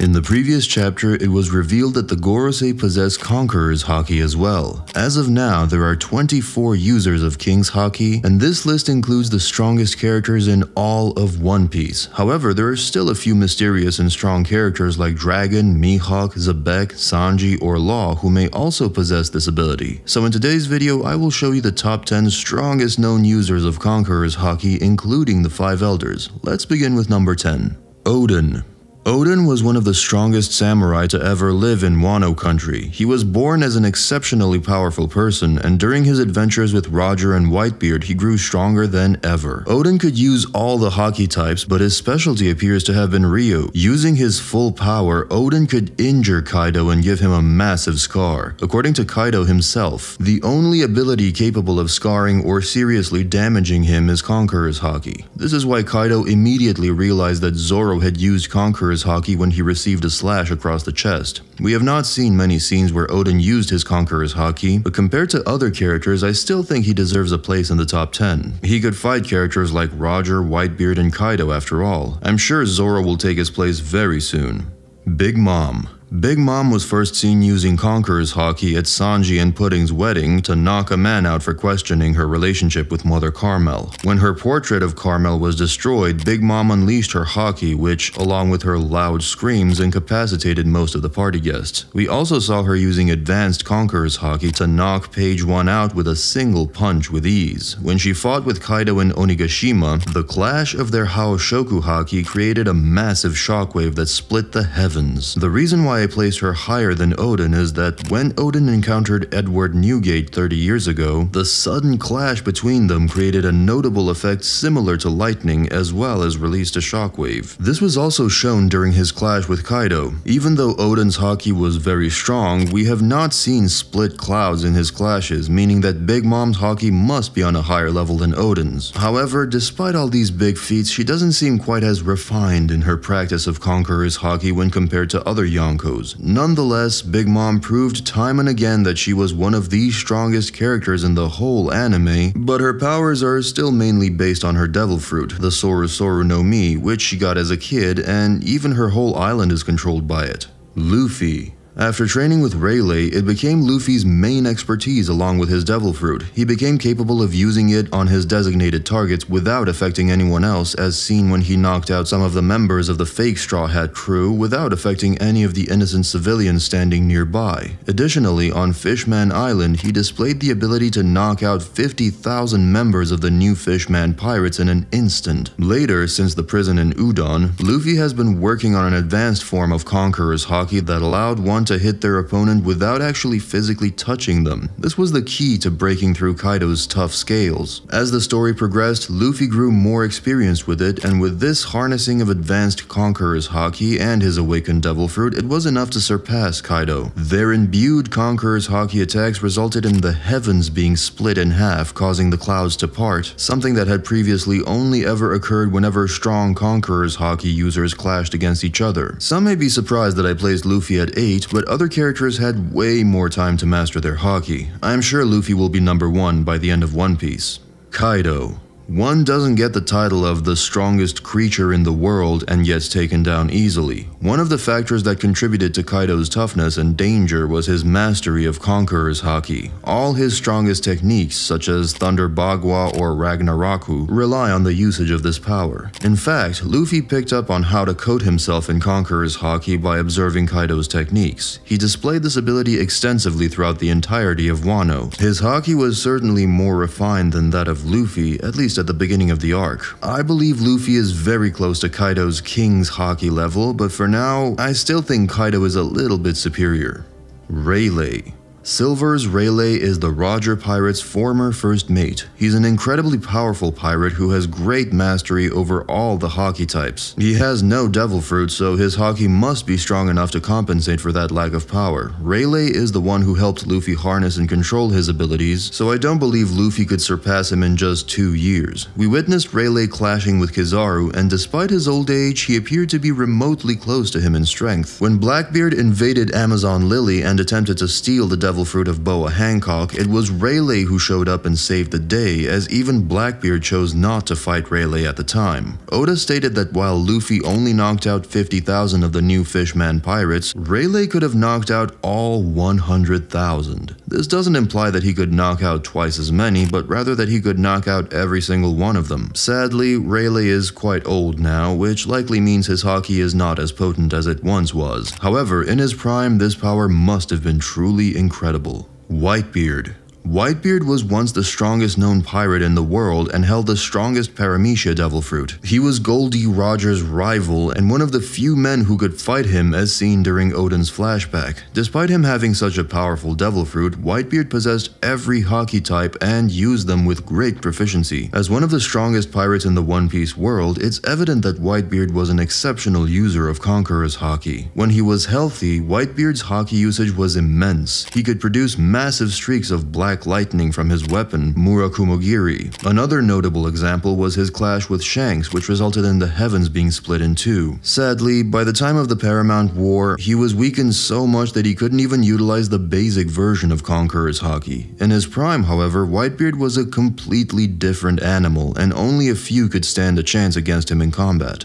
In the previous chapter, it was revealed that the Gorosei possess Conqueror's Haki as well. As of now, there are 24 users of King's Haki, and this list includes the strongest characters in all of One Piece. However, there are still a few mysterious and strong characters like Dragon, Mihawk, Xebec, Sanji, or Law who may also possess this ability. So in today's video, I will show you the top 10 strongest known users of Conqueror's Haki, including the 5 elders. Let's begin with number 10. Odin. Odin was one of the strongest samurai to ever live in Wano country. He was born as an exceptionally powerful person, and during his adventures with Roger and Whitebeard, he grew stronger than ever. Odin could use all the Haki types, but his specialty appears to have been Ryu. Using his full power, Odin could injure Kaido and give him a massive scar. According to Kaido himself, the only ability capable of scarring or seriously damaging him is Conqueror's Haki. This is why Kaido immediately realized that Zoro had used Conqueror's Haki when he received a slash across the chest. We have not seen many scenes where Odin used his Conqueror's Haki, but compared to other characters, I still think he deserves a place in the top 10. He could fight characters like Roger, Whitebeard, and Kaido after all. I'm sure Zoro will take his place very soon. Big Mom. Big Mom was first seen using Conqueror's Haki at Sanji and Pudding's wedding to knock a man out for questioning her relationship with Mother Carmel. When her portrait of Carmel was destroyed, Big Mom unleashed her Haki, which, along with her loud screams, incapacitated most of the party guests. We also saw her using advanced Conqueror's Haki to knock Page 1 out with a single punch with ease. When she fought with Kaido in Onigashima, the clash of their Haoshoku Haki created a massive shockwave that split the heavens. The reason why I placed her higher than Odin is that when Odin encountered Edward Newgate 30 years ago, the sudden clash between them created a notable effect similar to lightning as well as released a shockwave. This was also shown during his clash with Kaido. Even though Odin's Haki was very strong, we have not seen split clouds in his clashes, meaning that Big Mom's Haki must be on a higher level than Odin's. However, despite all these big feats, she doesn't seem quite as refined in her practice of Conqueror's Haki when compared to other Yonkos. Nonetheless, Big Mom proved time and again that she was one of the strongest characters in the whole anime, but her powers are still mainly based on her devil fruit, the Soru Soru no Mi, which she got as a kid, and even her whole island is controlled by it. Luffy. After training with Rayleigh, it became Luffy's main expertise along with his devil fruit. He became capable of using it on his designated targets without affecting anyone else, as seen when he knocked out some of the members of the fake Straw Hat crew without affecting any of the innocent civilians standing nearby. Additionally, on Fishman Island, he displayed the ability to knock out 50,000 members of the new Fishman pirates in an instant. Later, since the prison in Udon, Luffy has been working on an advanced form of Conqueror's Haki that allowed one to hit their opponent without actually physically touching them. This was the key to breaking through Kaido's tough scales. As the story progressed, Luffy grew more experienced with it, and with this harnessing of advanced Conqueror's Haki and his awakened devil fruit, it was enough to surpass Kaido. Their imbued Conqueror's Haki attacks resulted in the heavens being split in half, causing the clouds to part, something that had previously only ever occurred whenever strong Conqueror's Haki users clashed against each other. Some may be surprised that I placed Luffy at 8, but other characters had way more time to master their Haki. I'm sure Luffy will be number 1 by the end of One Piece. Kaido. One doesn't get the title of the strongest creature in the world and yet taken down easily. One of the factors that contributed to Kaido's toughness and danger was his mastery of Conqueror's Haki. All his strongest techniques, such as Thunder Bagua or Ragnaraku, rely on the usage of this power. In fact, Luffy picked up on how to coat himself in Conqueror's Haki by observing Kaido's techniques. He displayed this ability extensively throughout the entirety of Wano. His Haki was certainly more refined than that of Luffy, at least at the beginning of the arc. I believe Luffy is very close to Kaido's King's Haki level, but for now, I still think Kaido is a little bit superior. Rayleigh. Silver's Rayleigh is the Roger pirate's former first mate. He's an incredibly powerful pirate who has great mastery over all the Haki types. He has no devil fruit, so his Haki must be strong enough to compensate for that lack of power. Rayleigh is the one who helped Luffy harness and control his abilities, so I don't believe Luffy could surpass him in just 2 years. We witnessed Rayleigh clashing with Kizaru, and despite his old age, he appeared to be remotely close to him in strength. When Blackbeard invaded Amazon Lily and attempted to steal the devil devil fruit of Boa Hancock, it was Rayleigh who showed up and saved the day, as even Blackbeard chose not to fight Rayleigh at the time. Oda stated that while Luffy only knocked out 50,000 of the new Fishman pirates, Rayleigh could have knocked out all 100,000. This doesn't imply that he could knock out twice as many, but rather that he could knock out every single one of them. Sadly, Rayleigh is quite old now, which likely means his haki is not as potent as it once was. However, in his prime, this power must have been truly incredible. Whitebeard. Whitebeard was once the strongest known pirate in the world and held the strongest Paramecia devil fruit. He was Goldie Roger's rival and one of the few men who could fight him, as seen during Odin's flashback. Despite him having such a powerful devil fruit, Whitebeard possessed every haki type and used them with great proficiency. As one of the strongest pirates in the One Piece world, it's evident that Whitebeard was an exceptional user of Conqueror's Haki. When he was healthy, Whitebeard's haki usage was immense. He could produce massive streaks of black lightning from his weapon, Murakumogiri. Another notable example was his clash with Shanks, which resulted in the heavens being split in two. Sadly, by the time of the Paramount War, he was weakened so much that he couldn't even utilize the basic version of Conqueror's Haki. In his prime, however, Whitebeard was a completely different animal, and only a few could stand a chance against him in combat.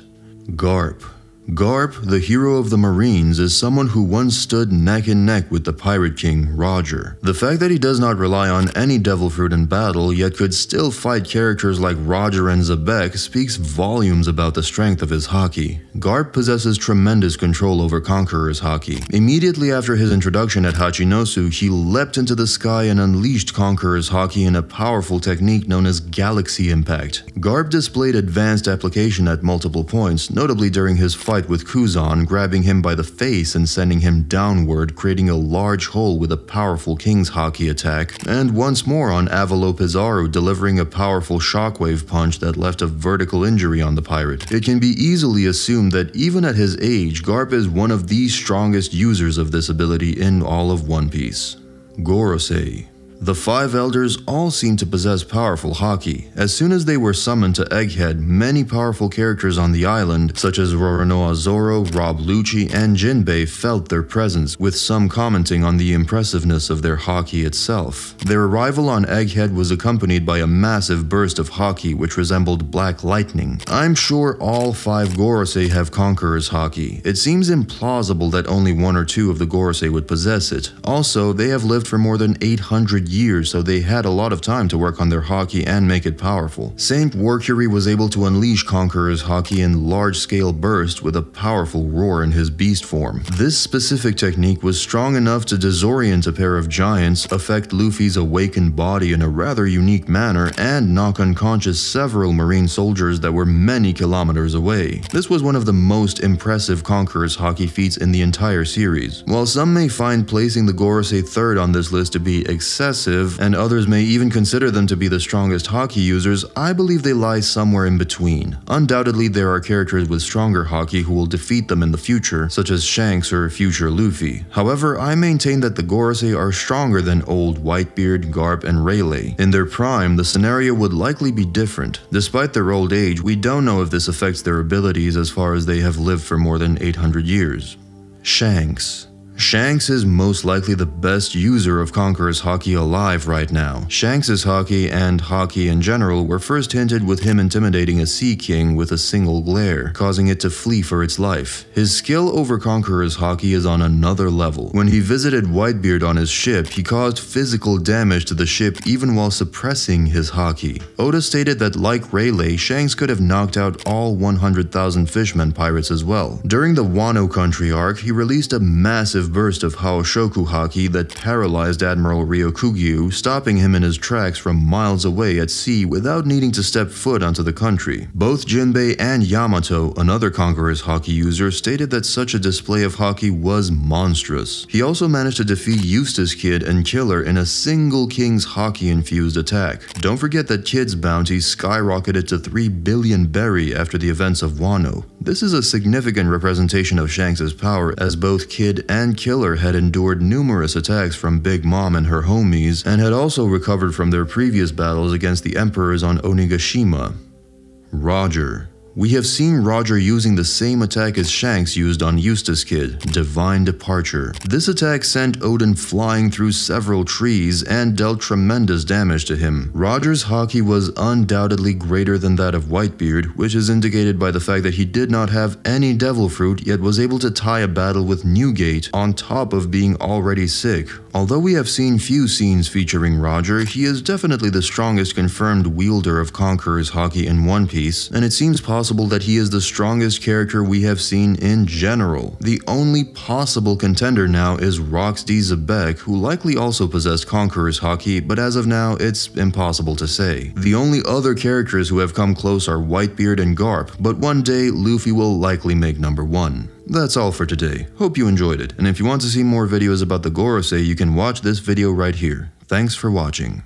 Garp. Garp, the hero of the Marines, is someone who once stood neck and neck with the Pirate King, Roger. The fact that he does not rely on any devil fruit in battle, yet could still fight characters like Roger and Xebec, speaks volumes about the strength of his haki. Garp possesses tremendous control over Conqueror's Haki. Immediately after his introduction at Hachinosu, he leapt into the sky and unleashed Conqueror's Haki in a powerful technique known as Galaxy Impact. Garp displayed advanced application at multiple points, notably during his fight with Kuzan, grabbing him by the face and sending him downward, creating a large hole with a powerful King's Haki attack, and once more on Avalo Pizarro, delivering a powerful shockwave punch that left a vertical injury on the pirate. It can be easily assumed that even at his age, Garp is one of the strongest users of this ability in all of One Piece. Gorosei. The five elders all seem to possess powerful haki. As soon as they were summoned to Egghead, many powerful characters on the island, such as Roronoa Zoro, Rob Lucci, and Jinbei, felt their presence, with some commenting on the impressiveness of their haki itself. Their arrival on Egghead was accompanied by a massive burst of haki which resembled black lightning. I'm sure all five Gorosei have Conqueror's Haki. It seems implausible that only one or two of the Gorosei would possess it. Also, they have lived for more than 800 years, so they had a lot of time to work on their haki and make it powerful. Saint Warcury was able to unleash Conqueror's Haki in large-scale bursts with a powerful roar in his beast form. This specific technique was strong enough to disorient a pair of giants, affect Luffy's awakened body in a rather unique manner, and knock unconscious several marine soldiers that were many kilometers away. This was one of the most impressive Conqueror's Haki feats in the entire series. While some may find placing the Gorosei third on this list to be excessive, and others may even consider them to be the strongest haki users, I believe they lie somewhere in between. Undoubtedly, there are characters with stronger haki who will defeat them in the future, such as Shanks or future Luffy. However, I maintain that the Gorosei are stronger than old Whitebeard, Garp, and Rayleigh. In their prime, the scenario would likely be different. Despite their old age, we don't know if this affects their abilities as far as they have lived for more than 800 years. Shanks. Shanks is most likely the best user of Conqueror's Haki alive right now. Shanks' haki and haki in general were first hinted with him intimidating a Sea King with a single glare, causing it to flee for its life. His skill over Conqueror's Haki is on another level. When he visited Whitebeard on his ship, he caused physical damage to the ship even while suppressing his haki. Oda stated that like Rayleigh, Shanks could have knocked out all 100,000 Fishman pirates as well. During the Wano Country arc, he released a massive burst of Haoshoku Haki that paralyzed Admiral Ryokugyu, stopping him in his tracks from miles away at sea without needing to step foot onto the country. Both Jinbei and Yamato, another Conqueror's Haki user, stated that such a display of Haki was monstrous. He also managed to defeat Eustace Kid and Killer in a single King's Haki-infused attack. Don't forget that Kid's bounty skyrocketed to 3 billion berry after the events of Wano. This is a significant representation of Shanks' power, as both Kid and Killer had endured numerous attacks from Big Mom and her homies, and had also recovered from their previous battles against the emperors on Onigashima. Roger. We have seen Roger using the same attack as Shanks used on Eustace Kid, Divine Departure. This attack sent Odin flying through several trees and dealt tremendous damage to him. Roger's haki was undoubtedly greater than that of Whitebeard, which is indicated by the fact that he did not have any devil fruit yet was able to tie a battle with Newgate on top of being already sick. Although we have seen few scenes featuring Roger, he is definitely the strongest confirmed wielder of Conqueror's Haki in One Piece, and it seems possible that he is the strongest character we have seen in general. The only possible contender now is Rock's D. Xebec, who likely also possessed Conqueror's Haki, but as of now, it's impossible to say. The only other characters who have come close are Whitebeard and Garp, but one day Luffy will likely make number 1. That's all for today. Hope you enjoyed it, and if you want to see more videos about the Gorosei, you can watch this video right here. Thanks for watching.